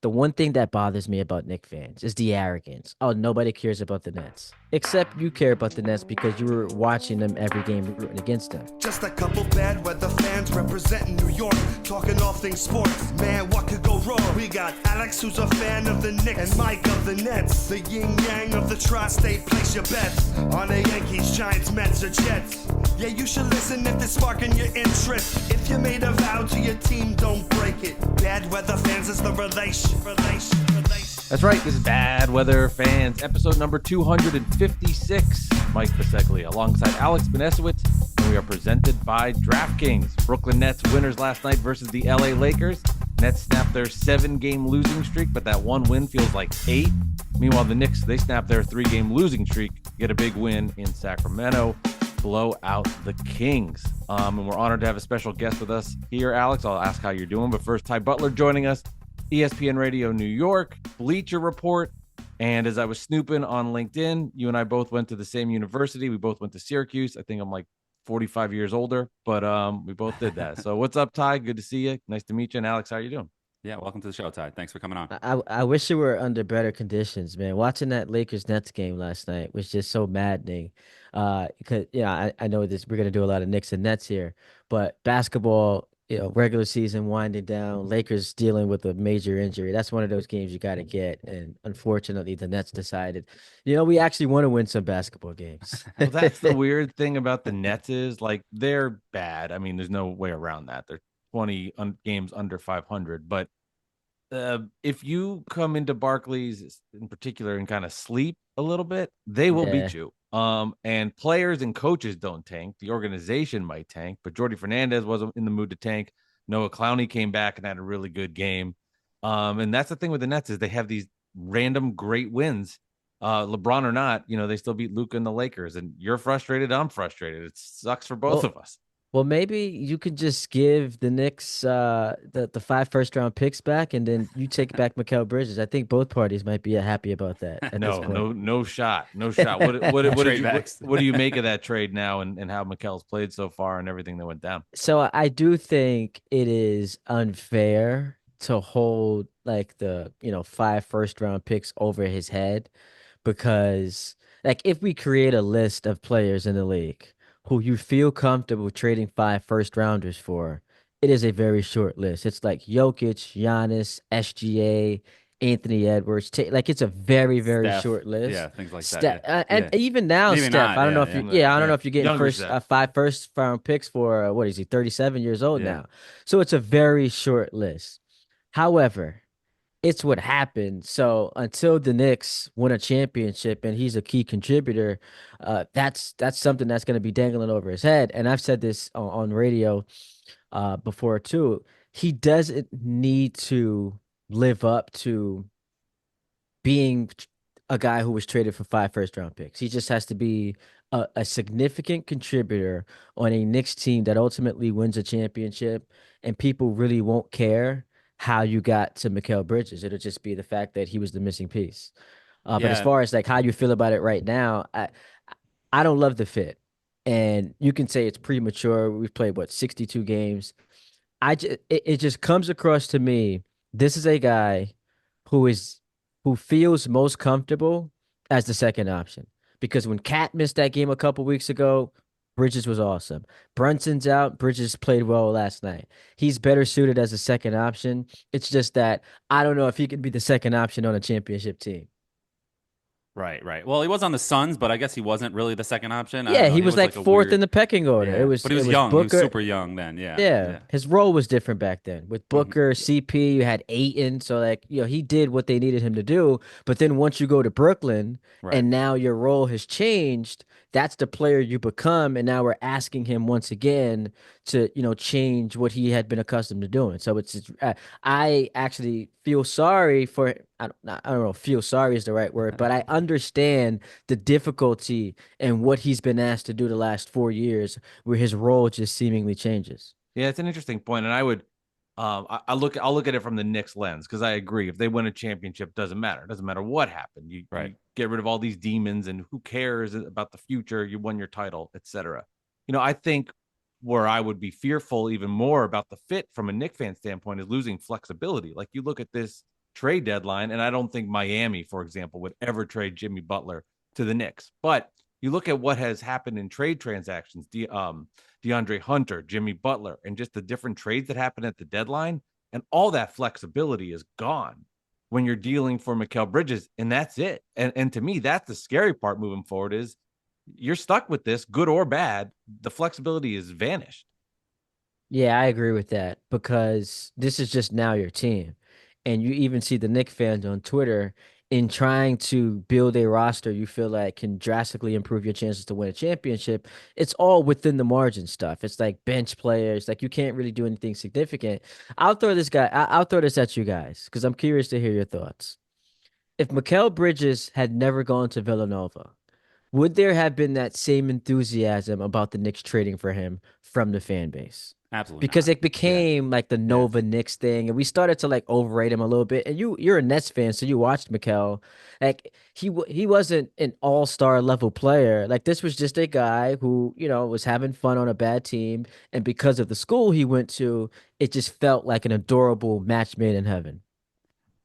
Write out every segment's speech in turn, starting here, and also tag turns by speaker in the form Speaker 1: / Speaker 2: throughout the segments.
Speaker 1: the one thing that bothers me about Knicks fans is the arrogance. Oh, nobody cares about the Nets. Except you care about the Nets because you were watching them every game rooting against them.
Speaker 2: Just a couple bad weather fans representing New York, talking all things sports. Man, what could go wrong? We got Alex, who's a fan of the Knicks, and Mike of the Nets. The yin-yang of the tri-state, place your bets on the Yankees, Giants, Mets, or Jets. Yeah, you should listen if they're sparking your interest. If you made a vow to your team, don't break it. Bad weather fans is the relation.
Speaker 3: That's right. This is Bad Weather Fans, episode number 256. Mike Biseglia alongside Alex Benesowitz, and we are presented by DraftKings. Brooklyn Nets winners last night versus the LA Lakers. Nets snapped their 7-game losing streak, but that one win feels like 8. Meanwhile, the Knicks, they snapped their 3-game losing streak, get a big win in Sacramento, blow out the Kings. And we're honored to have a special guest with us here, Alex. I'll ask how you're doing, but first, Ty Butler joining us. ESPN Radio New York, Bleacher Report, and as I was snooping on LinkedIn, you and I both went to the same university. We both went to Syracuse. I think I'm like 45 years older, but we both did that. So what's up, Ty? Good to see you. Nice to meet you. And Alex, how are you doing?
Speaker 4: Yeah, welcome to the show, Ty. Thanks for coming on.
Speaker 1: I wish it were under better conditions, man. Watching that Lakers Nets game last night was just so maddening. Because I know this we're gonna do a lot of Knicks and Nets here, but basketball, regular season winding down, Lakers dealing with a major injury. That's one of those games you got to get. And unfortunately, the Nets decided, we actually want to win some basketball games.
Speaker 3: Well, that's the weird thing about the Nets is like they're bad. I mean, there's no way around that. They're 20 games under 500. But if you come into Barclays in particular and kind of sleep a little bit, they will beat you. And players and coaches don't tank. The organization might tank, but Jordi Fernandez wasn't in the mood to tank. Noah Clowney came back and had a really good game. And that's the thing with the Nets is they have these random great wins. LeBron or not, they still beat Luka and the Lakers. And you're frustrated. I'm frustrated. It sucks for both of us.
Speaker 1: Well, maybe you could just give the Knicks the 5 first-round picks back, and then you take back Mikal Bridges. I think both parties might be happy about that. At this point.
Speaker 3: No shot. What do you make of that trade now, and how Mikal's played so far, and everything that went down?
Speaker 1: So I do think it is unfair to hold like the 5 first-round picks over his head, because like if we create a list of players in the league who you feel comfortable trading 5 first-rounders for, it is a very short list. It's like Jokic, Giannis, SGA, Anthony Edwards. It's a very, very
Speaker 4: Steph,
Speaker 1: short list.
Speaker 4: Yeah, things like that.
Speaker 1: And even now,
Speaker 4: Maybe
Speaker 1: Steph,
Speaker 4: not,
Speaker 1: I don't know if I don't know if you're getting
Speaker 3: Younger
Speaker 1: 5 first-round picks for what is he, 37 years old
Speaker 4: Yeah.
Speaker 1: now. So it's a very short list. However, it's what happened. So until the Knicks win a championship and he's a key contributor, that's something that's going to be dangling over his head. And I've said this on radio before too. He doesn't need to live up to being a guy who was traded for 5 first-round picks. He just has to be a significant contributor on a Knicks team that ultimately wins a championship, and people really won't care how you got to Mikal Bridges. It'll just be the fact that he was the missing piece. But as far as like how you feel about it right now, I don't love the fit. And you can say it's premature. We've played 62 games. It just comes across to me, this is a guy who feels most comfortable as the second option. Because when Cat missed that game a couple weeks ago, Bridges was awesome. Brunson's out. Bridges played well last night. He's better suited as a second option. It's just that I don't know if he could be the second option on a championship team.
Speaker 4: Right. Well, he was on the Suns, but I guess he wasn't really the second option.
Speaker 1: Yeah, he was like 4th in the pecking order.
Speaker 4: Yeah.
Speaker 1: But
Speaker 4: he was young.
Speaker 1: Booker.
Speaker 4: He was super young then.
Speaker 1: Yeah. His role was different back then. With Booker, CP, you had Ayton. So he did what they needed him to do. But then once you go to Brooklyn and now your role has changed, that's the player you become. And now we're asking him once again to, change what he had been accustomed to doing. So I actually feel sorry for, I don't know if feel sorry is the right word, but I understand the difficulty and what he's been asked to do the last 4 years where his role just seemingly changes.
Speaker 3: Yeah, it's an interesting point. And I would, I'll look at it from the Knicks lens, because I agree. If they win a championship, doesn't matter. It doesn't matter what happened. You get rid of all these demons, and who cares about the future? You won your title, etc. I think where I would be fearful even more about the fit from a Knicks fan standpoint is losing flexibility. Like you look at this trade deadline. And I don't think Miami, for example, would ever trade Jimmy Butler to the Knicks. But you look at what has happened in trade transactions, DeAndre Hunter, Jimmy Butler, and just the different trades that happen at the deadline, and all that flexibility is gone when you're dealing for Mikal Bridges, and that's it. And to me, that's the scary part moving forward is you're stuck with this, good or bad. The flexibility is vanished.
Speaker 1: Yeah, I agree with that because this is just now your team. And you even see the Knicks fans on Twitter in trying to build a roster you feel like can drastically improve your chances to win a championship. It's all within the margin stuff. It's like bench players, like you can't really do anything significant. I'll throw this at you guys because I'm curious to hear your thoughts. If Mikal Bridges had never gone to Villanova, would there have been that same enthusiasm about the Knicks trading for him from the fan base?
Speaker 4: Absolutely
Speaker 1: Because
Speaker 4: not.
Speaker 1: it
Speaker 4: Yeah.
Speaker 1: became like the
Speaker 4: Yeah.
Speaker 1: Nova Knicks thing, and we started to like overrate him a little bit. And you're a Nets fan, so you watched Mikal. Like he wasn't an all-star level player. Like this was just a guy who, was having fun on a bad team, and because of the school he went to, it just felt like an adorable match made in heaven.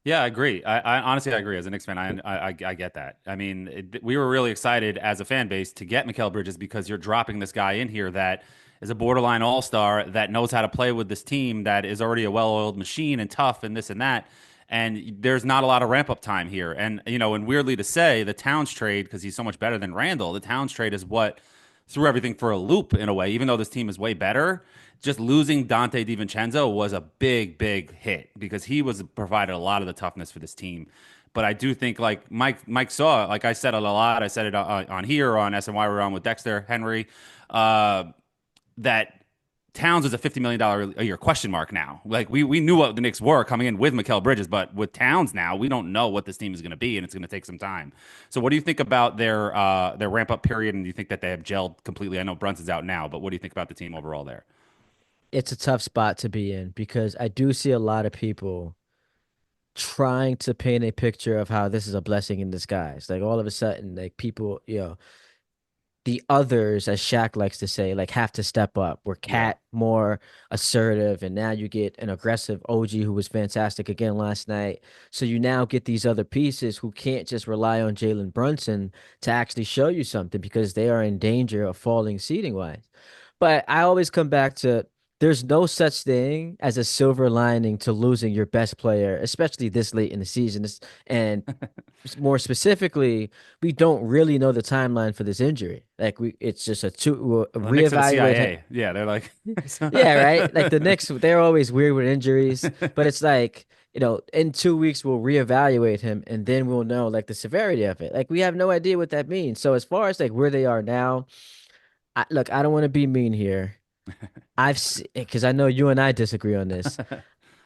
Speaker 4: Yeah, I agree. I honestly I agree. As a Knicks fan, I get that. I mean, we were really excited as a fan base to get Mikal Bridges because you're dropping this guy in here that is a borderline all star that knows how to play with this team that is already a well oiled machine and tough and this and that. And there's not a lot of ramp up time here. And and weirdly to say, the Towns trade because he's so much better than Randall. The Towns trade is what threw everything for a loop in a way. Even though this team is way better, just losing Dante DiVincenzo was a big, big hit because he was provided a lot of the toughness for this team. But I do think like Mike saw, like I said it a lot. I said it on here on SNY. We're on with Dexter Henry. Uh, that Towns is a $50 million a year question mark now. Like we knew what the Knicks were coming in with Mikal Bridges, but with Towns now, we don't know what this team is going to be, and it's going to take some time. So, what do you think about their ramp up period? And do you think that they have gelled completely? I know Brunson's out now, but what do you think about the team overall there?
Speaker 1: It's a tough spot to be in because I do see a lot of people trying to paint a picture of how this is a blessing in disguise. Like all of a sudden, like people, the others, as Shaq likes to say, like have to step up. We're
Speaker 4: Yeah.
Speaker 1: Cat more assertive, and now you get an aggressive OG who was fantastic again last night. So you now get these other pieces who can't just rely on Jalen Brunson to actually show you something because they are in danger of falling seating wise. But I always come back to there's no such thing as a silver lining to losing your best player, especially this late in the season. And more specifically, we don't really know the timeline for this injury. Like it's just a
Speaker 4: Well, the Knicks are the
Speaker 1: reevaluate.
Speaker 4: CIA. Yeah, they're like,
Speaker 1: Yeah, right. Like the Knicks, they're always weird with injuries, but it's like, in 2 weeks we'll reevaluate him and then we'll know like the severity of it. Like we have no idea what that means. So as far as like where they are now, look, I don't want to be mean here. Because I know you and I disagree on this.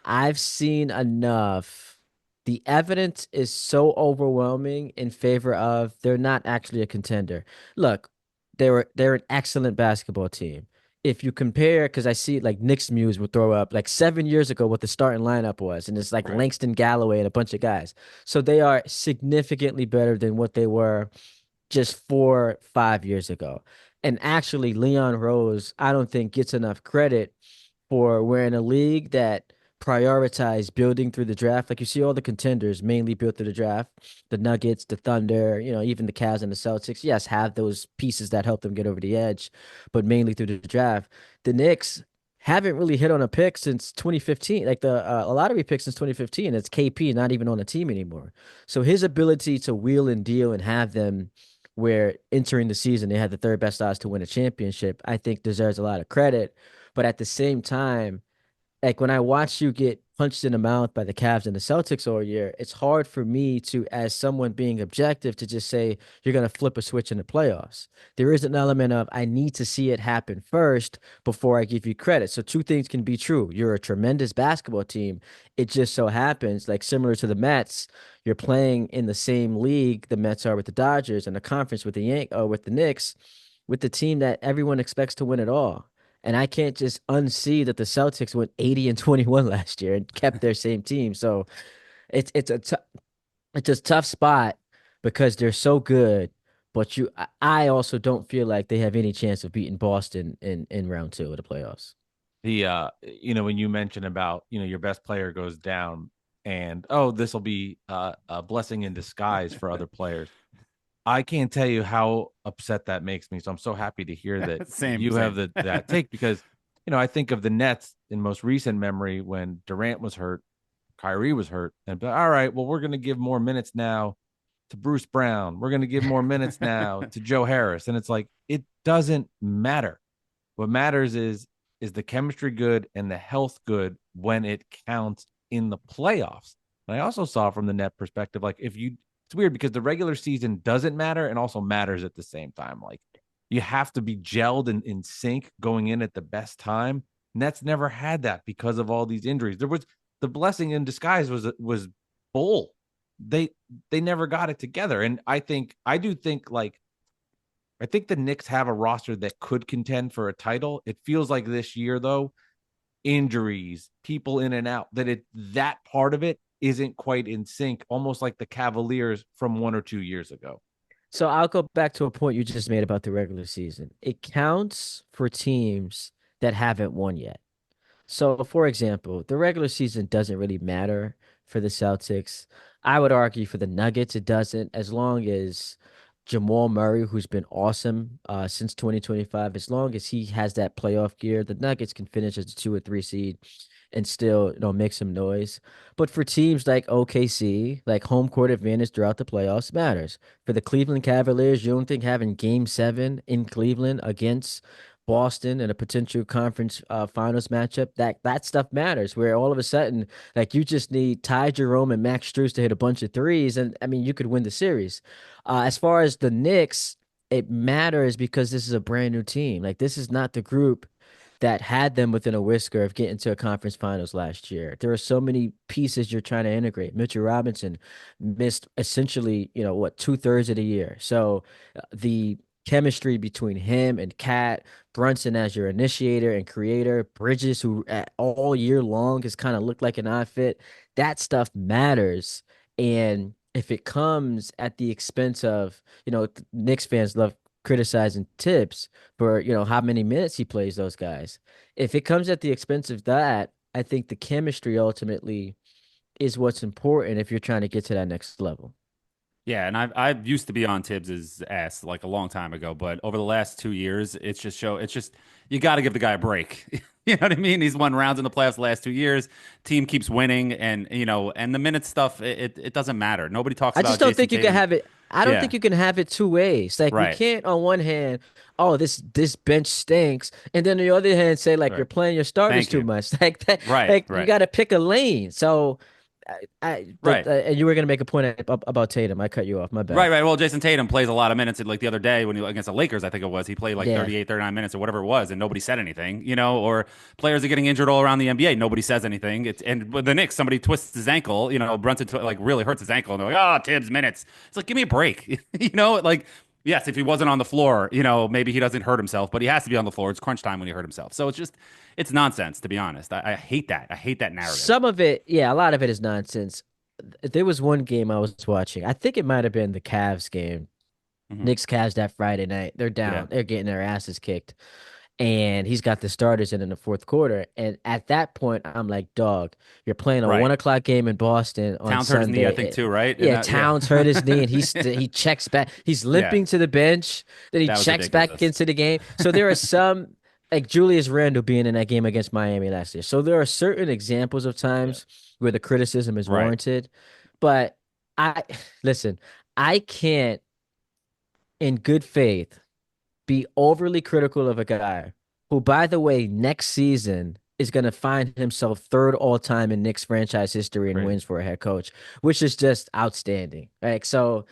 Speaker 1: I've seen enough. The evidence is so overwhelming in favor of they're not actually a contender. Look, they're an excellent basketball team. If you compare, because I see like Knicks Muse would throw up like 7 years ago what the starting lineup was, and it's like
Speaker 4: right.
Speaker 1: Langston Galloway and a bunch of guys. So they are significantly better than what they were just 4, 5 years ago. And actually, Leon Rose, I don't think gets enough credit for we're in a league that prioritize building through the draft. Like you see all the contenders mainly built through the draft. The Nuggets, the Thunder, even the Cavs and the Celtics, yes, have those pieces that help them get over the edge, but mainly through the draft. The Knicks haven't really hit on a pick since 2015, like the a lottery pick since 2015. It's KP not even on the team anymore. So his ability to wheel and deal and have them where entering the season they had the third best odds to win a championship, I think deserves a lot of credit. But at the same time, like when I watch you get punched in the mouth by the Cavs and the Celtics all year, it's hard for me to, as someone being objective, to just say you're going to flip a switch in the playoffs. There is an element of I need to see it happen first before I give you credit. So two things can be true. You're a tremendous basketball team. It just so happens, like similar to the Mets, you're playing in the same league the Mets are with the Dodgers and the conference with with the Knicks, with the team that everyone expects to win it all. And I can't just unsee that the Celtics went 80 and 21 last year and kept their same team. So it's a tough spot because they're so good, but I also don't feel like they have any chance of beating Boston in round two of the playoffs.
Speaker 3: When you mention about, your best player goes down, and this will be a blessing in disguise for other players. I can't tell you how upset that makes me. So I'm so happy to hear that
Speaker 4: Same,
Speaker 3: you have
Speaker 4: same.
Speaker 3: that take, because I think of the Nets in most recent memory when Durant was hurt, Kyrie was hurt, and all right, well, we're going to give more minutes now to Bruce Brown. We're going to give more minutes now to Joe Harris, and it's like it doesn't matter. What matters is the chemistry good and the health good when it counts in the playoffs. And I also saw from the net perspective, like it's weird because the regular season doesn't matter and also matters at the same time. Like you have to be gelled and in sync going in at the best time. Nets never had that because of all these injuries. There was the blessing in disguise was Bull. They never got it together. And I do think like I think the Knicks have a roster that could contend for a title. It feels like this year, though, injuries, people in and out, that part of it isn't quite in sync, almost like the Cavaliers from 1 or 2 years ago.
Speaker 1: So I'll go back to a point you just made about the regular season. It counts for teams that haven't won yet. So, for example, the regular season doesn't really matter for the Celtics. I would argue for the Nuggets, it doesn't, as long as Jamal Murray, who's been awesome since 2025, as long as he has that playoff gear, the Nuggets can finish as a 2 or 3 seed and still, make some noise. But for teams like OKC, like home court advantage throughout the playoffs matters. For the Cleveland Cavaliers, you don't think having game 7 in Cleveland against Boston and a potential conference finals matchup, that stuff matters. Where all of a sudden, like you just need Ty Jerome and Max Strus to hit a bunch of threes, and I mean you could win the series. As far as the Knicks, it matters because this is a brand new team. Like this is not the group that had them within a whisker of getting to a conference finals last year. There are so many pieces you're trying to integrate. Mitchell Robinson missed essentially, what, 2/3 of the year. So the chemistry between him and Cat, Brunson as your initiator and creator, Bridges, who all year long has kind of looked like an odd fit, that stuff matters. And if it comes at the expense of, Knicks fans love criticizing Tibbs for, how many minutes he plays those guys. If it comes at the expense of that, I think the chemistry ultimately is what's important if you're trying to get to that next level.
Speaker 4: Yeah, and I used to be on Tibbs's ass like a long time ago, but over the last 2 years, it's just you got to give the guy a break. You know what I mean? He's won rounds in the playoffs the last 2 years. Team keeps winning, and and the minute stuff, it doesn't matter. Nobody talks
Speaker 1: I just
Speaker 4: about
Speaker 1: don't
Speaker 4: Jason
Speaker 1: think you can
Speaker 4: Tatum.
Speaker 1: have it. I don't
Speaker 4: Yeah,
Speaker 1: think you can have it two ways. Like we
Speaker 4: right,
Speaker 1: can't on one hand, oh, this bench stinks, and then on the other hand say like you're
Speaker 4: right.
Speaker 1: playing your starters
Speaker 4: Thank
Speaker 1: too
Speaker 4: you.
Speaker 1: much. Like that,
Speaker 4: Right,
Speaker 1: like you
Speaker 4: right,
Speaker 1: got to pick a lane. So,
Speaker 4: right.
Speaker 1: and you were gonna make a point about Tatum. I cut you off. My
Speaker 4: Right,
Speaker 1: bad.
Speaker 4: right. Well, Jason Tatum plays a lot of minutes. Like the other day when he against the Lakers, I think it was, he played like
Speaker 1: Yeah.
Speaker 4: 38, 39 minutes or whatever it was, and nobody said anything, or players are getting injured all around the NBA. Nobody says anything. And with the Knicks, somebody twists his ankle, Brunson like really hurts his ankle, and they're like, oh, Tibbs minutes. It's like, give me a break. Like, yes, if he wasn't on the floor, maybe he doesn't hurt himself, but he has to be on the floor. It's crunch time when he hurt himself. So it's nonsense, to be honest. I hate that. I hate that narrative.
Speaker 1: Some of it, yeah, a lot of it is nonsense. There was one game I was watching. I think it might have been the Cavs game.
Speaker 4: Hmm.
Speaker 1: Knicks Cavs that Friday night. They're
Speaker 4: Yeah.
Speaker 1: down. They're getting their asses kicked. And he's got the starters in the fourth quarter. And at that point, I'm like, dog, you're playing a
Speaker 4: Right.
Speaker 1: 1 o'clock game in Boston on
Speaker 4: Towns hurt his knee, I
Speaker 1: Sunday.
Speaker 4: think, too, right? And
Speaker 1: Yeah,
Speaker 4: that, yeah.
Speaker 1: Towns hurt his knee and he checks back. He's
Speaker 4: Yeah.
Speaker 1: limping to the bench. Then he
Speaker 4: That was
Speaker 1: checks back
Speaker 4: ridiculous.
Speaker 1: into the game. So there are some, like Julius Randle being in that game against Miami last year. So there are certain examples of
Speaker 4: Yeah.
Speaker 1: times where the criticism is
Speaker 4: Right.
Speaker 1: warranted. But I, listen, I can't, in good faith, be overly critical of a guy who, by the way, next season is going to find himself third all time in Knicks franchise history and
Speaker 3: Crazy.
Speaker 1: wins for a head coach, which is just outstanding. Like, so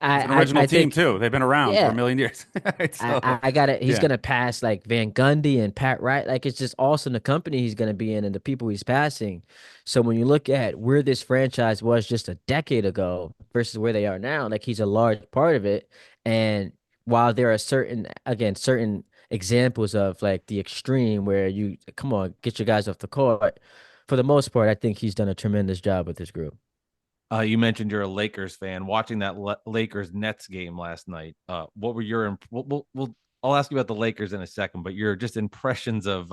Speaker 4: It's an original
Speaker 1: I
Speaker 4: team
Speaker 1: think,
Speaker 4: too. They've been around for a
Speaker 1: yeah,
Speaker 4: million years. Right? So,
Speaker 1: I got it. He's
Speaker 4: yeah,
Speaker 1: gonna pass like Van Gundy and Pat Wright. Like it's just awesome the company he's gonna be in and the people he's passing. So when you look at where this franchise was just a decade ago versus where they are now, like he's a large part of it. And while there are certain examples of like the extreme where you come on, get your guys off the court. For the most part, I think he's done a tremendous job with this group.
Speaker 3: You mentioned you're a Lakers fan. Watching that Lakers Nets game last night, what were your? I'll ask you about the Lakers in a second, but your just impressions of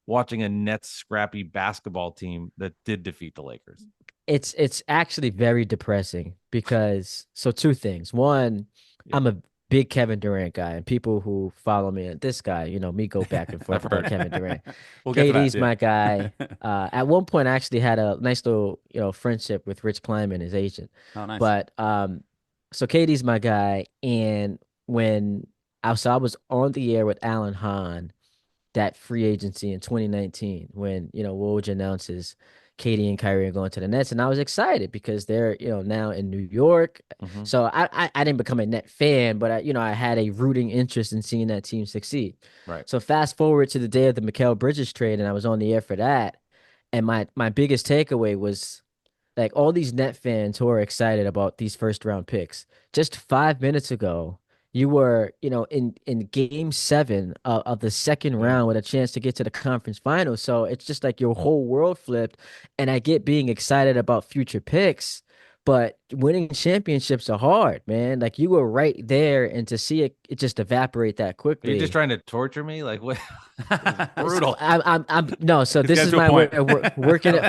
Speaker 3: watching a Nets scrappy basketball team that did defeat the Lakers.
Speaker 1: it's actually very depressing because so two things. One,
Speaker 3: Yeah,
Speaker 1: I'm a big Kevin Durant guy, and people who follow me and this guy, me go back and
Speaker 4: I've
Speaker 1: forth about
Speaker 4: heard.
Speaker 1: Kevin Durant.
Speaker 4: We'll get to that.
Speaker 1: KD's
Speaker 4: Yeah.
Speaker 1: my guy. At one point, I actually had a nice little friendship with Rich Kleiman, his agent.
Speaker 4: Oh, nice.
Speaker 1: But so KD's my guy, and when I was on the air with Alan Hahn that free agency in 2019 when, Woj announces Katie and Kyrie are going to the Nets. And I was excited because they're, now in New York.
Speaker 3: hmm
Speaker 1: So I didn't become a net fan, but I had a rooting interest in seeing that team succeed.
Speaker 3: right.
Speaker 1: So fast forward to the day of the Mikal Bridges trade, and I was on the air for that. And my biggest takeaway was like all these net fans who are excited about these first round picks. Just 5 minutes ago, you were, in game seven of the second
Speaker 3: Yeah.
Speaker 1: round with a chance to get to the conference finals. So it's just like your whole world flipped. And I get being excited about future picks, but winning championships are hard, man. Like you were right there, and to see it just evaporate that
Speaker 3: Are you just
Speaker 1: quickly.
Speaker 3: trying to torture me? Like what? This is brutal.
Speaker 1: I'm no. So
Speaker 4: Let's
Speaker 1: this
Speaker 4: get
Speaker 1: is
Speaker 4: to a
Speaker 1: my way
Speaker 4: point.
Speaker 1: of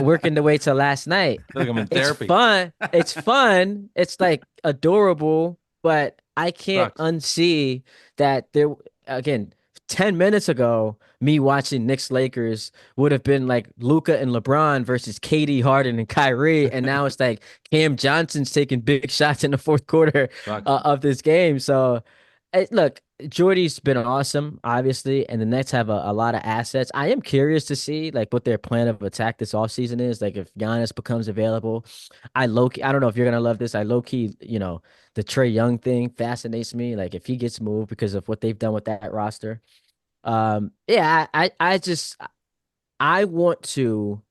Speaker 1: working the way to last night.
Speaker 3: I feel like I'm in
Speaker 1: It's
Speaker 3: therapy.
Speaker 1: fun. It's fun. It's like adorable, but I can't
Speaker 3: Sucks.
Speaker 1: unsee that there again. 10 minutes ago, me watching Knicks Lakers would have been like Luca and LeBron versus KD, Harden, and Kyrie, and now it's like Cam Johnson's taking big shots in the fourth quarter
Speaker 3: Sucks.
Speaker 1: of this game. So, look, Jordy's been awesome, obviously, and the Nets have a lot of assets. I am curious to see like what their plan of attack this offseason is. Like if Giannis becomes available, I don't know if you're gonna love this. I low key, the Trey Young thing fascinates me. Like if he gets moved because of what they've done with that roster. Yeah, I want to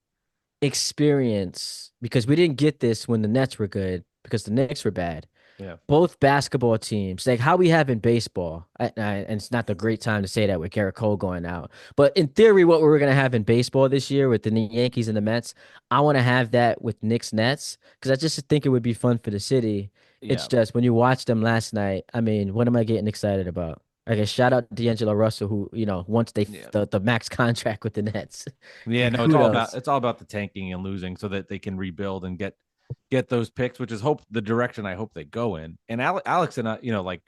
Speaker 1: experience because we didn't get this when the Nets were good because the Knicks were bad.
Speaker 3: Yeah.
Speaker 1: Both basketball teams, like how we have in baseball, and it's not the great time to say that with Garrett Cole going out, but in theory, what we're gonna have in baseball this year with the Yankees and the Mets, I want to have that with Knicks Nets because I just think it would be fun for the city. It's
Speaker 3: Yeah.
Speaker 1: just when you watch them last night, I mean, what am I getting excited about? I guess shout out D'Angelo Russell, who once
Speaker 3: Yeah.
Speaker 1: the max contract with the Nets,
Speaker 3: Yeah, no,
Speaker 1: kudos.
Speaker 3: it's all about the tanking and losing so that they can rebuild and get those picks, which is hope the direction I hope they go in. And Alex and I, like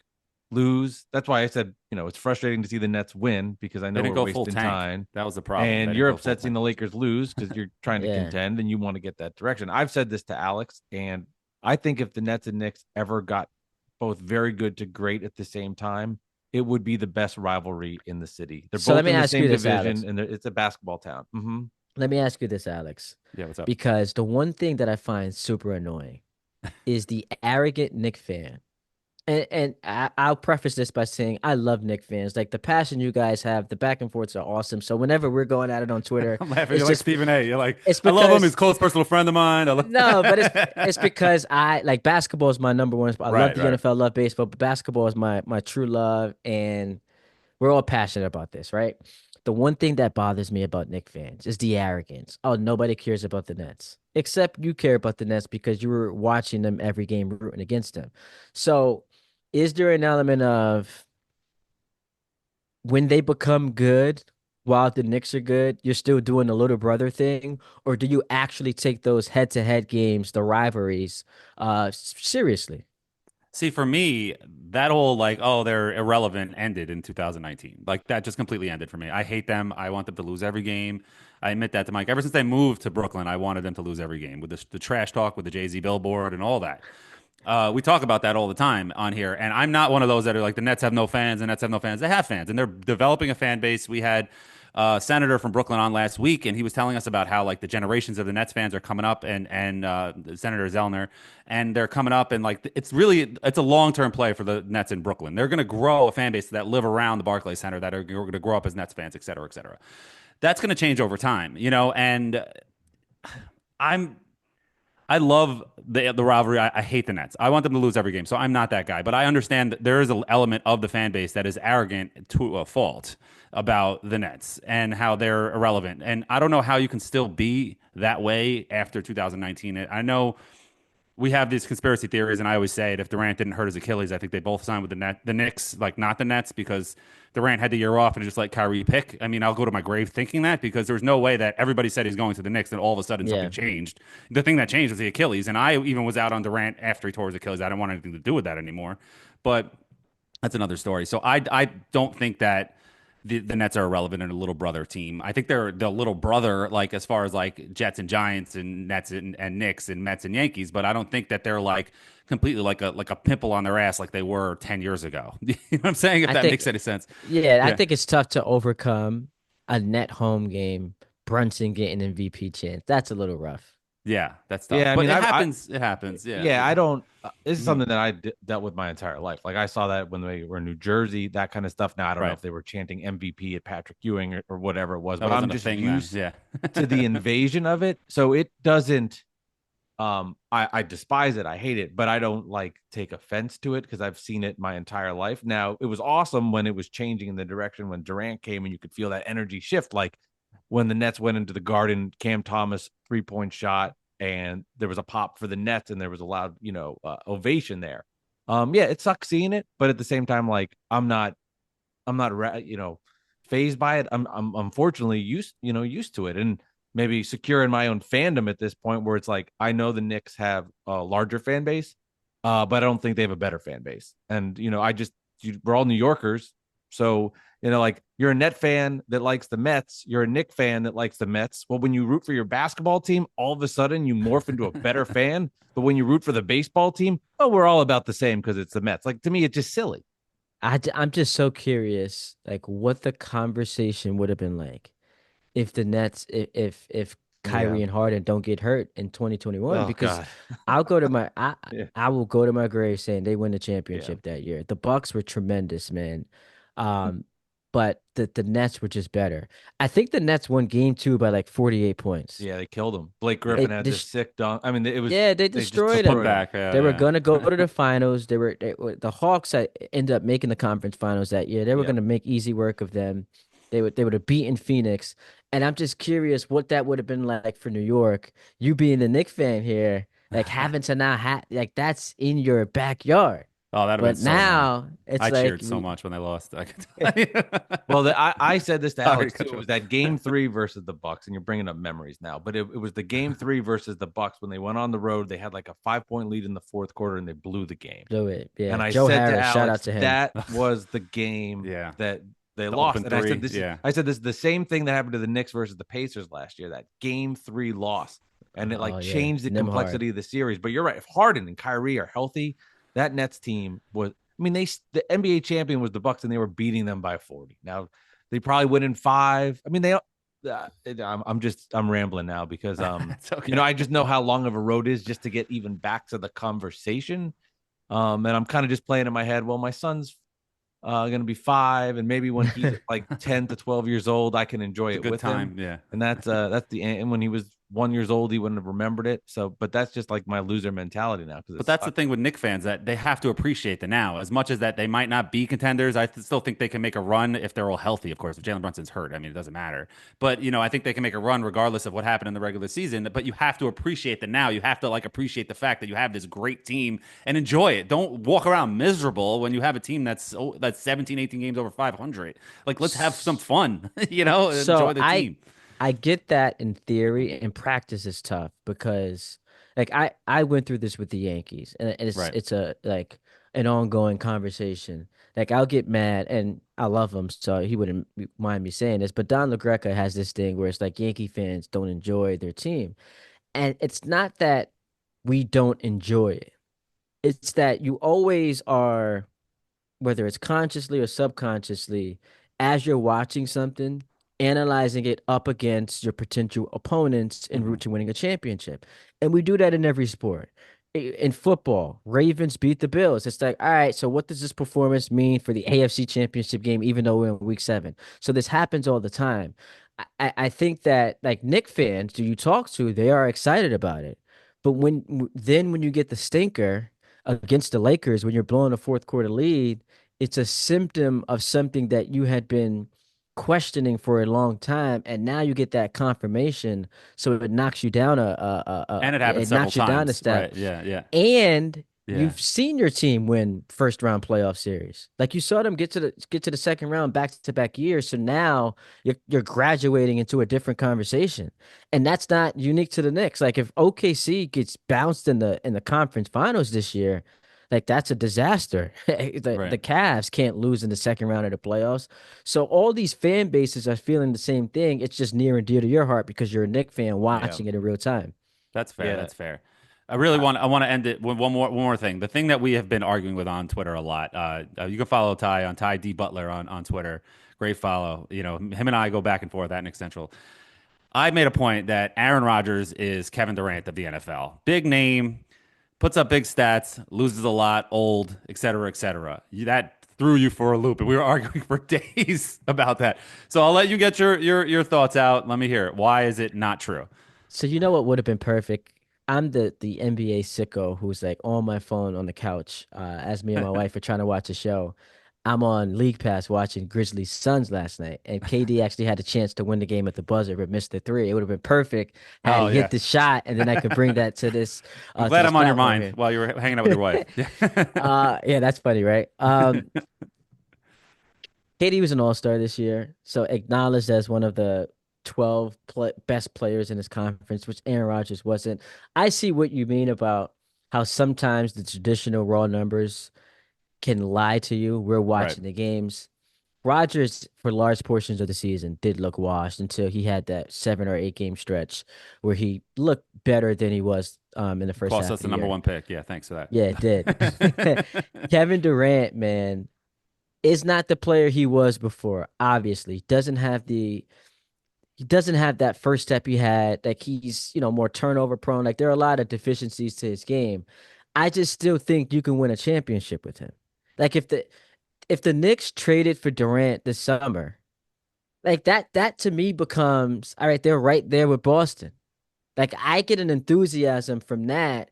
Speaker 3: lose. That's why I said, it's frustrating to see the Nets win because I
Speaker 4: They
Speaker 3: know
Speaker 4: didn't
Speaker 3: we're
Speaker 4: go full
Speaker 3: wasting
Speaker 4: tank.
Speaker 3: time.
Speaker 4: That was the problem. They
Speaker 3: And
Speaker 4: didn't
Speaker 3: you're
Speaker 4: go full
Speaker 3: upset seeing
Speaker 4: tank.
Speaker 3: the Lakers lose because you're trying to
Speaker 1: Yeah.
Speaker 3: contend and you want to get that direction. I've said this to Alex, and I think if the Nets and Knicks ever got both very good to great at the same time, it would be the best rivalry in the city. They're
Speaker 1: So let
Speaker 3: both
Speaker 1: me
Speaker 3: in the
Speaker 1: ask you
Speaker 3: same
Speaker 1: this,
Speaker 3: division,
Speaker 1: Alex.
Speaker 3: and it's a basketball town.
Speaker 1: Let me ask you this, Alex,
Speaker 4: Yeah, what's up?
Speaker 1: because the one thing that I find super annoying is the arrogant Nick fan. And I'll preface this by saying I love Nick fans. Like the passion you guys have, the back and forths are awesome. So whenever we're going at it on Twitter,
Speaker 4: I'm laughing.
Speaker 1: it's
Speaker 4: You're like
Speaker 1: just
Speaker 4: Stephen A. You're like,
Speaker 1: it's
Speaker 4: I love him. He's
Speaker 1: because
Speaker 4: a close personal friend of mine.
Speaker 1: no, but it's because I like basketball is my number one. I love
Speaker 4: Right,
Speaker 1: the
Speaker 4: right.
Speaker 1: NFL, love baseball, but basketball is my true love, and we're all passionate about this, right? The one thing that bothers me about Knicks fans is the arrogance. Oh, nobody cares about the Nets. Except you care about the Nets because you were watching them every game rooting against them. So, is there an element of when they become good while the Knicks are good, you're still doing the little brother thing? Or do you actually take those head-to-head games, the rivalries, seriously?
Speaker 4: See, for me, that whole like, oh, they're irrelevant ended in 2019. Like that just completely ended for me. I hate them. I want them to lose every game. I admit that to Mike. Ever since they moved to Brooklyn, I wanted them to lose every game with the trash talk with the Jay-Z billboard and all that. We talk about that all the time on here, and I'm not one of those that are like the Nets have no fans, the Nets have no fans. They have fans, and they're developing a fan base. We had a senator from Brooklyn on last week, and he was telling us about how like the generations of the Nets fans are coming up, and Senator Zellner, and they're coming up, and like it's a long term play for the Nets in Brooklyn. They're going to grow a fan base that live around the Barclays Center that are going to grow up as Nets fans, et cetera, et cetera. That's going to change over time, and I'm I love the rivalry. I hate the Nets. I want them to lose every game. So I'm not that guy. But I understand that there is an element of the fan base that is arrogant to a fault about the Nets and how they're irrelevant. And I don't know how you can still be that way after 2019. I know we have these conspiracy theories, and I always say it. If Durant didn't hurt his Achilles, I think they both signed with the Knicks, like not the Nets, because Durant had the year off and just let Kyrie pick. I mean, I'll go to my grave thinking that because there was no way that everybody said he's going to the Knicks, and all of a sudden
Speaker 1: Yeah.
Speaker 4: something changed. The thing that changed was the Achilles, and I even was out on Durant after he tore his Achilles. I didn't want anything to do with that anymore, but that's another story. So I don't think that the Nets are irrelevant in a little brother team. I think they're the little brother, like as far as like Jets and Giants and Nets and Knicks and Mets and Yankees, but I don't think that they're like completely like a pimple on their ass like they were 10 years ago. You know what I'm saying? If
Speaker 1: I
Speaker 4: that
Speaker 1: think,
Speaker 4: makes any sense.
Speaker 1: yeah, I
Speaker 4: Yeah.
Speaker 1: think it's tough to overcome a net home game, Brunson getting MVP chance. That's a little rough.
Speaker 4: Yeah, that's tough.
Speaker 3: Yeah, I
Speaker 4: But
Speaker 3: mean,
Speaker 4: it
Speaker 3: I
Speaker 4: happens. It happens. Yeah.
Speaker 3: yeah, I don't. This is
Speaker 4: Mhm.
Speaker 3: something that dealt with my entire life. Like I saw that when they were in New Jersey, that kind of stuff. Now I don't know
Speaker 4: Right.
Speaker 3: if they were chanting MVP at Patrick Ewing or whatever it was,
Speaker 4: That
Speaker 3: but I'm
Speaker 4: wasn't a
Speaker 3: just
Speaker 4: thing then.
Speaker 3: used
Speaker 4: Yeah.
Speaker 3: to the invasion of it. So it doesn't. I despise it. I hate it, but I don't like take offense to it because I've seen it my entire life. Now it was awesome when it was changing in the direction when Durant came and you could feel that energy shift. Like when the Nets went into the Garden, Cam Thomas 3-point shot, and there was a pop for the Nets, and there was a loud, ovation there. Yeah, it sucks seeing it, but at the same time, like I'm not phased by it. I'm unfortunately used to it, and maybe secure in my own fandom at this point where it's like I know the Knicks have a larger fan base, but I don't think they have a better fan base. And we're all New Yorkers, so like you're a Net fan that likes the Mets, you're a Knick fan that likes the Mets. Well, when you root for your basketball team, all of a sudden you morph into a better fan. But when you root for the baseball team, oh, we're all about the same because it's the Mets. Like to me, it's just silly.
Speaker 1: I'm just so curious, like what the conversation would have been like if the Nets, if
Speaker 3: Yeah.
Speaker 1: Kyrie and Harden don't get hurt in 2021,
Speaker 3: Oh
Speaker 1: because
Speaker 3: God.
Speaker 1: I'll go to my I
Speaker 3: Yeah.
Speaker 1: I will go to my grave saying they win the
Speaker 3: Yeah.
Speaker 1: championship that year. The Bucks were tremendous, man. Um, but the Nets were just better. I think the Nets won game two by like 48 points.
Speaker 3: Yeah, they killed him. Blake
Speaker 4: Yeah.
Speaker 3: Griffin
Speaker 1: They
Speaker 3: had this
Speaker 1: this
Speaker 3: sick dunk. I mean,
Speaker 1: Yeah, they
Speaker 3: they just
Speaker 1: destroyed
Speaker 4: Come
Speaker 1: them.
Speaker 3: destroyed him.
Speaker 4: back. Yeah.
Speaker 1: They were gonna go
Speaker 4: Yeah.
Speaker 1: to the finals. The Hawks that ended up making the conference finals that year. They were
Speaker 3: Yep.
Speaker 1: gonna make easy work of them. They would have beaten Phoenix. And I'm just curious what that would have been like for New York. You being a Knicks fan here, like having to now have like that's in your backyard.
Speaker 4: Oh, that'd have been
Speaker 1: But
Speaker 4: so annoying.
Speaker 1: now it's
Speaker 4: I
Speaker 1: like
Speaker 4: cheered so much when they lost. I can tell
Speaker 1: we
Speaker 4: you.
Speaker 3: Well, I said this to
Speaker 4: Sorry to
Speaker 3: Alex too.
Speaker 4: cut
Speaker 3: It
Speaker 4: you
Speaker 3: was
Speaker 4: off.
Speaker 3: that game three versus the Bucks, and you're bringing up memories now. But it was the game three versus the Bucks when they went on the road. They had like a 5-point lead in the fourth quarter, and they blew the game.
Speaker 1: do it. Yeah.
Speaker 3: And I
Speaker 1: Joe
Speaker 3: said to
Speaker 1: Harris, shout out
Speaker 3: Alex,
Speaker 1: to him.
Speaker 3: that was the game
Speaker 4: Yeah.
Speaker 3: that they
Speaker 4: The
Speaker 3: lost.
Speaker 4: open
Speaker 3: And I said,
Speaker 4: three. Yeah.
Speaker 3: this is the same thing that happened to the Knicks versus the Pacers last year. That game three loss, and it
Speaker 1: Oh
Speaker 3: like
Speaker 1: yeah.
Speaker 3: changed the
Speaker 1: Nimhard.
Speaker 3: complexity of the series. But you're right. If Harden and Kyrie are healthy, that Nets team was. I mean, the NBA champion was the Bucks, and they were beating them by 40. Now they probably win in five. I mean, I'm rambling now because
Speaker 4: It's okay.
Speaker 3: I just know how long of a road is just to get even back to the conversation. And I'm kind of just playing in my head. Well, my son's going to be 5, and maybe when he's like 10 to 12 years old, I can enjoy
Speaker 4: It's a
Speaker 3: it
Speaker 4: good
Speaker 3: with him.
Speaker 4: time. Yeah.
Speaker 3: And that's and when he was 1 years old, he wouldn't have remembered it. So, but that's just like my loser mentality now because
Speaker 4: But that's the thing with Knicks fans that they have to appreciate the now. As much as that they might not be contenders, I still think they can make a run if they're all healthy. Of course, if Jalen Brunson's hurt, I mean, it doesn't matter. But I think they can make a run regardless of what happened in the regular season. But you have to appreciate the now. You have to like appreciate the fact that you have this great team and enjoy it. Don't walk around miserable when you have a team that's 17, 18 games over 500. Like, let's have some fun. Enjoy
Speaker 1: So
Speaker 4: the
Speaker 1: I
Speaker 4: team.
Speaker 1: I get that in theory. In practice is tough because like I went through this with the Yankees and it's
Speaker 4: Right.
Speaker 1: it's a like an ongoing conversation. Like I'll get mad and I love him, so he wouldn't mind me saying this, but Don LaGreca has this thing where it's like Yankee fans don't enjoy their team. And it's not that we don't enjoy it. It's that you always are, whether it's consciously or subconsciously, as you're watching something, analyzing it up against your potential opponents en
Speaker 4: Hmm.
Speaker 1: route to winning a championship. And we do that in every sport. In football, Ravens beat the Bills. It's like, all right, so what does this performance mean for the AFC championship game, even though we're in week 7? So this happens all the time. I think that like Nick fans, do you talk to, they are excited about it. But when you get the stinker against the Lakers when you're blowing a fourth quarter lead, it's a symptom of something that you had been questioning for a long time, and now you get that confirmation, so it knocks you down
Speaker 4: And it happened
Speaker 1: it
Speaker 4: several
Speaker 1: knocks you down a
Speaker 4: times,
Speaker 1: step,
Speaker 4: right? Yeah, yeah,
Speaker 1: and
Speaker 4: yeah.
Speaker 1: you've seen your team win first round playoff series. Like you saw them get to the second round back to back years. So now you're graduating into a different conversation. And that's not unique to the Knicks. Like if OKC gets bounced in the conference finals this year, like that's a disaster. The
Speaker 4: Right.
Speaker 1: Cavs can't lose in the second round of the playoffs. So all these fan bases are feeling the same thing. It's just near and dear to your heart because you're a Knicks fan
Speaker 3: Yeah.
Speaker 1: watching it in real time.
Speaker 4: That's fair.
Speaker 3: Yeah.
Speaker 4: That's fair.
Speaker 3: Uh,
Speaker 4: I want to end it with one more thing. The thing that we have been arguing with on Twitter a lot. You can follow Ty on Ty D Butler on Twitter. Great follow. You know, him and I go back and forth at Nick Central. I made a point that Aaron Rodgers is Kevin Durant of the NFL. Big name, puts up big stats, loses a lot, old, et cetera, et cetera. That threw you for a loop, and we were arguing for days about that. So I'll let you get your thoughts out. Let me hear it. Why is it not true?
Speaker 1: So you know what would have been perfect? I'm the NBA sicko who's like on my phone on the couch, as me and my wife are trying to watch a show. I'm on League Pass watching Grizzlies Suns last night, and KD actually had a chance to win the game at the buzzer, but missed the three. It would have been perfect had
Speaker 4: Oh
Speaker 1: he hit
Speaker 4: yeah.
Speaker 1: the shot, and then I could bring that
Speaker 4: I'm
Speaker 1: to
Speaker 4: glad
Speaker 1: this
Speaker 4: I'm on your
Speaker 1: platform
Speaker 4: mind
Speaker 1: here.
Speaker 4: while you were hanging out with your wife.
Speaker 1: Yeah, that's funny, right? KD was an all-star this year, so acknowledged as one of the 12 best players in his conference, which Aaron Rodgers wasn't. I see what you mean about how sometimes the traditional raw numbers can lie to you. We're
Speaker 4: Right.
Speaker 1: watching the games. Rodgers, for large portions of the season, did look washed until he had that 7 or 8 game stretch where he looked better than he was in the first
Speaker 4: Cost
Speaker 1: half
Speaker 4: us
Speaker 1: of
Speaker 4: the
Speaker 1: the
Speaker 4: number
Speaker 1: year.
Speaker 4: one pick. Yeah, thanks for
Speaker 1: Yeah, it did.
Speaker 4: that.
Speaker 1: Kevin Durant, man, is not the player he was before. Obviously, he doesn't have that first step he had. Like he's, more turnover prone. Like there are a lot of deficiencies to his game. I just still think you can win a championship with him. Like if the Knicks traded for Durant this summer, like that to me becomes all right, they're right there with Boston. Like I get an enthusiasm from that.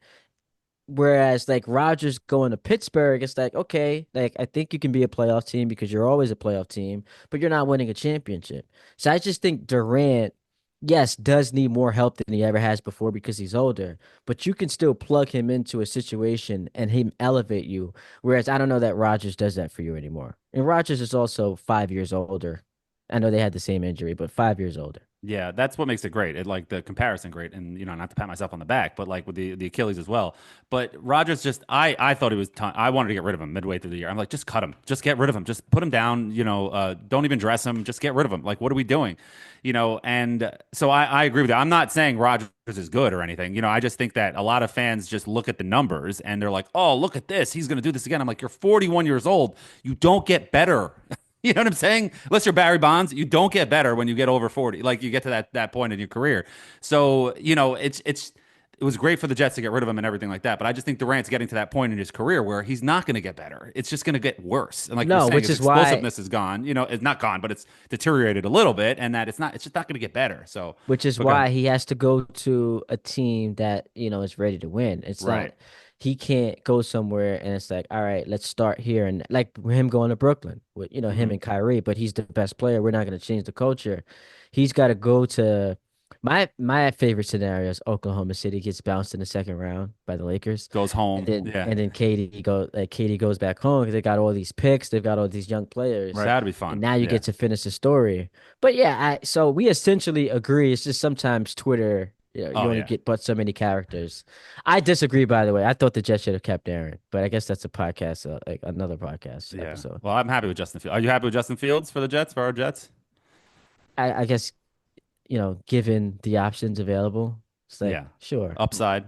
Speaker 1: Whereas like Rodgers going to Pittsburgh, it's like, okay, like I think you can be a playoff team because you're always a playoff team, but you're not winning a championship. So I just think Durant, yes, does need more help than he ever has before because he's older, but you can still plug him into a situation and him elevate you. Whereas I don't know that Rodgers does that for you anymore. And Rodgers is also 5 years older. I know they had the same injury, but 5 years older.
Speaker 4: Yeah, that's what makes it great. It like the comparison great, and not to pat myself on the back, but like with the Achilles as well. But Rogers just, I thought he was. I wanted to get rid of him midway through the year. I'm like, just cut him, just get rid of him, just put him down. Don't even dress him, just get rid of him. Like, what are we doing? And so I agree with you. I'm not saying Rogers is good or anything. I just think that a lot of fans just look at the numbers and they're like, oh, look at this, he's going to do this again. I'm like, you're 41 years old, you don't get better. You know what I'm saying? Unless you're Barry Bonds, you don't get better when you get over 40. Like you get to that point in your career. So, it was great for the Jets to get rid of him and everything like that. But I just think Durant's getting to that point in his career where he's not going to get better. It's just going to get worse. And like you're
Speaker 1: No,
Speaker 4: saying,
Speaker 1: which
Speaker 4: his
Speaker 1: is why
Speaker 4: explosiveness is gone. It's not gone, but it's deteriorated a little bit, and that it's just not going to get better. So,
Speaker 1: which is
Speaker 4: but go ahead.
Speaker 1: why he has to go to a team that, is ready to win. It's
Speaker 4: Right.
Speaker 1: not he can't go somewhere and it's like, all right, let's start here. And like him going to Brooklyn with, him
Speaker 4: Hmm.
Speaker 1: and Kyrie, but he's the best player. We're not going to change the culture. He's got to go to my favorite scenario is Oklahoma City gets bounced in the second round by the Lakers.
Speaker 4: Goes
Speaker 1: And
Speaker 4: home.
Speaker 1: then
Speaker 4: Yeah.
Speaker 1: and then Katie goes back home because they got all these picks, they've got all these young players.
Speaker 3: Right.
Speaker 4: That'd be
Speaker 1: And
Speaker 4: fun.
Speaker 1: now you
Speaker 4: Yeah.
Speaker 1: get to finish the story. But yeah, so we essentially agree. It's just sometimes Twitter, you
Speaker 4: Oh
Speaker 1: only
Speaker 4: yeah.
Speaker 1: get but so many characters. I disagree, by the way. I thought the Jets should have kept Aaron, but I guess that's a podcast, like another podcast
Speaker 4: Yeah.
Speaker 1: episode.
Speaker 4: Well, I'm happy with Justin Fields. Are you happy with Justin Fields for the Jets, for our Jets?
Speaker 1: I guess, given the options available, it's like,
Speaker 4: Yeah.
Speaker 1: sure.
Speaker 4: Upside.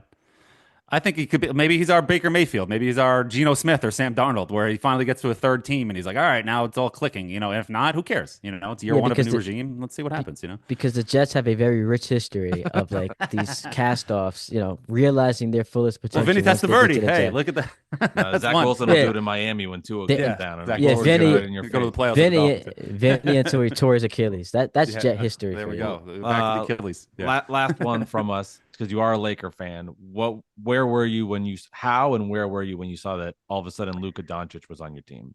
Speaker 4: I think he could be. Maybe he's our Baker Mayfield. Maybe he's our Geno Smith or Sam Darnold, where he finally gets to a third team and he's like, all right, now it's all clicking. If not, who cares? It's year
Speaker 1: Yeah,
Speaker 4: one of a
Speaker 1: because
Speaker 4: new regime. Let's see what
Speaker 1: be-
Speaker 4: happens.
Speaker 1: because the Jets have a very rich history of like these cast-offs, realizing their fullest
Speaker 4: Well, Vinny
Speaker 1: potential once they get to
Speaker 4: Testaverde.
Speaker 1: the
Speaker 4: Hey,
Speaker 1: Jets.
Speaker 4: look at that. That's
Speaker 3: Zach
Speaker 4: one.
Speaker 3: Wilson will do
Speaker 1: Yeah,
Speaker 3: it in Miami when Tua
Speaker 1: they,
Speaker 3: goes
Speaker 4: Yeah,
Speaker 3: down. And
Speaker 4: Zach
Speaker 1: yeah,
Speaker 3: Lord,
Speaker 4: Wilson's
Speaker 3: shove
Speaker 1: Vinny,
Speaker 3: it in your
Speaker 4: go to the
Speaker 3: face.
Speaker 4: playoffs with the
Speaker 1: Vinny,
Speaker 4: Dolphins.
Speaker 1: Vinny until he tore his Achilles. That's Jet
Speaker 4: Yeah,
Speaker 1: history
Speaker 4: there
Speaker 1: for
Speaker 4: we
Speaker 1: you.
Speaker 4: go. Back to
Speaker 3: Uh,
Speaker 4: the Achilles. Yeah.
Speaker 3: last one from us because you are a Laker fan. Where were you how and where were you when you saw that all of a sudden Luka Doncic was on your team?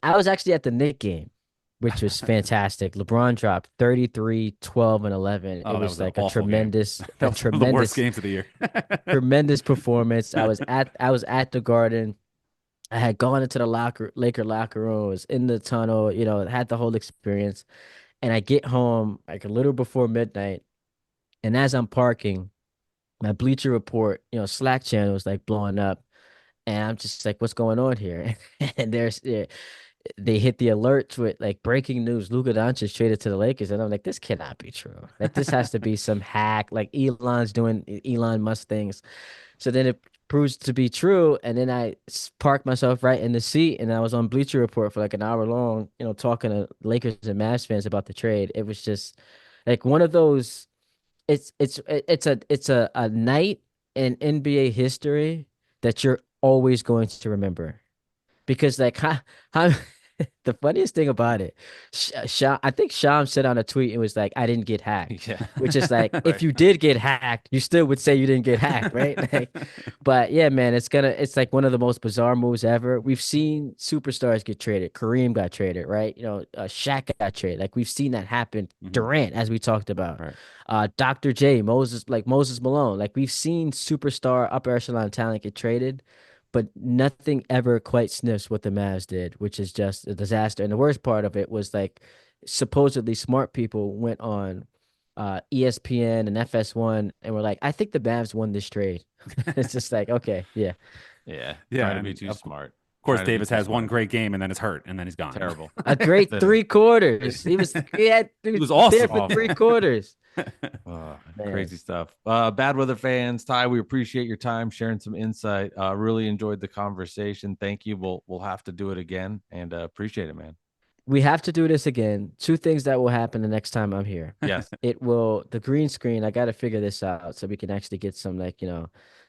Speaker 1: I was actually at the Knick game. which was fantastic. LeBron dropped 33, 12, and 11. It
Speaker 4: Oh, that
Speaker 1: was
Speaker 4: was an
Speaker 1: like
Speaker 4: awful game.
Speaker 1: a
Speaker 4: That was one of the worst
Speaker 1: tremendous,
Speaker 4: games of the year.
Speaker 1: tremendous performance. I was at the Garden. I had gone into the Laker locker room, was in the tunnel, had the whole experience. And I get home like a little before midnight. And as I'm parking, my Bleacher Report, Slack channel is like blowing up. And I'm just like, what's going on here? And they hit the alerts with like breaking news. Luka Doncic traded to the Lakers. And I'm like, this cannot be true. Like, this has to be some hack. Like, Elon's doing Elon Musk things. So then it proves to be true. And then I parked myself right in the seat. And I was on Bleacher Report for like an hour long, talking to Lakers and Mavs fans about the trade. It was just like one of those. It's a night in NBA history that you're always going to remember because like how the funniest thing about it, I think Sham said on a tweet, it was like, I didn't get hacked,
Speaker 3: Yeah.
Speaker 1: which is like, if
Speaker 4: Right.
Speaker 1: you did get hacked, you still would say you didn't get hacked, right? Like, but yeah, man, it's like one of the most bizarre moves ever. We've seen superstars get traded. Kareem got traded, right? Shaq got traded. Like, we've seen that happen.
Speaker 4: Mhm.
Speaker 1: Durant, as we talked about,
Speaker 3: Right.
Speaker 1: Dr. J, Moses Malone. Like, we've seen superstar upper echelon talent get traded, but nothing ever quite sniffs what the Mavs did, which is just a disaster. And the worst part of it was like supposedly smart people went on ESPN and FS1 and were like, I think the Mavs won this trade. It's just like, okay, yeah.
Speaker 3: Yeah.
Speaker 4: Yeah,
Speaker 3: Trying to
Speaker 4: and
Speaker 3: be too
Speaker 4: of
Speaker 3: smart.
Speaker 4: course,
Speaker 3: Trying to be
Speaker 4: Davis
Speaker 3: too
Speaker 4: has one
Speaker 3: smart.
Speaker 4: great game and then is hurt and then he's gone.
Speaker 3: Terrible.
Speaker 1: A great
Speaker 3: The-
Speaker 1: 3 quarters. He
Speaker 4: He
Speaker 1: was
Speaker 4: was
Speaker 1: there
Speaker 4: awesome.
Speaker 1: for
Speaker 3: Awful.
Speaker 1: 3 quarters.
Speaker 3: Oh,
Speaker 1: Man.
Speaker 3: crazy stuff. Bad weather fans, Ty, we appreciate your time sharing some insight. Really enjoyed the conversation. Thank you. We'll have to do it again and appreciate it, man.
Speaker 1: We have to do this again. Two things that will happen the next time I'm here.
Speaker 3: Yes.
Speaker 1: The green screen, I got to figure this out so we can actually get some like,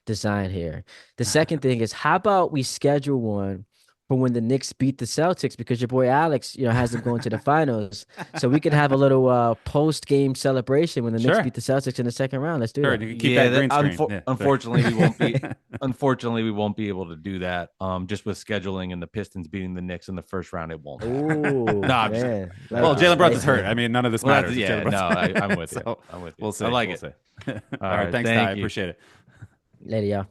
Speaker 1: design here. The second thing is, how about we schedule one for when the Knicks beat the Celtics, because your boy Alex, has them going to the finals. So we could have a little post-game celebration when the Knicks
Speaker 4: Sure.
Speaker 1: beat the Celtics in the second round. Let's do
Speaker 4: Sure.
Speaker 1: that.
Speaker 4: And you can keep
Speaker 3: Yeah,
Speaker 4: that green screen. Yeah.
Speaker 3: unfortunately we won't be unfortunately we won't be able to do that. Just with scheduling and the Pistons beating the Knicks in the first round, it won't happen.
Speaker 1: Oh,
Speaker 3: No, I'm just
Speaker 1: man.
Speaker 4: Well,
Speaker 1: Like it.
Speaker 4: Jalen Brunson's
Speaker 1: Like
Speaker 4: hurt.
Speaker 1: it.
Speaker 4: I mean, none of this
Speaker 3: Well,
Speaker 4: matters. if
Speaker 3: yeah,
Speaker 4: Jalen
Speaker 3: no,
Speaker 4: Brunson's
Speaker 3: I'm with you.
Speaker 4: So
Speaker 3: I'm with you.
Speaker 4: we'll see.
Speaker 3: I like
Speaker 4: We'll
Speaker 3: it.
Speaker 4: see. All
Speaker 3: All
Speaker 4: right.
Speaker 3: right,
Speaker 4: Thanks,
Speaker 3: thank
Speaker 4: Ty.
Speaker 3: you.
Speaker 4: Appreciate it.
Speaker 1: Later, y'all.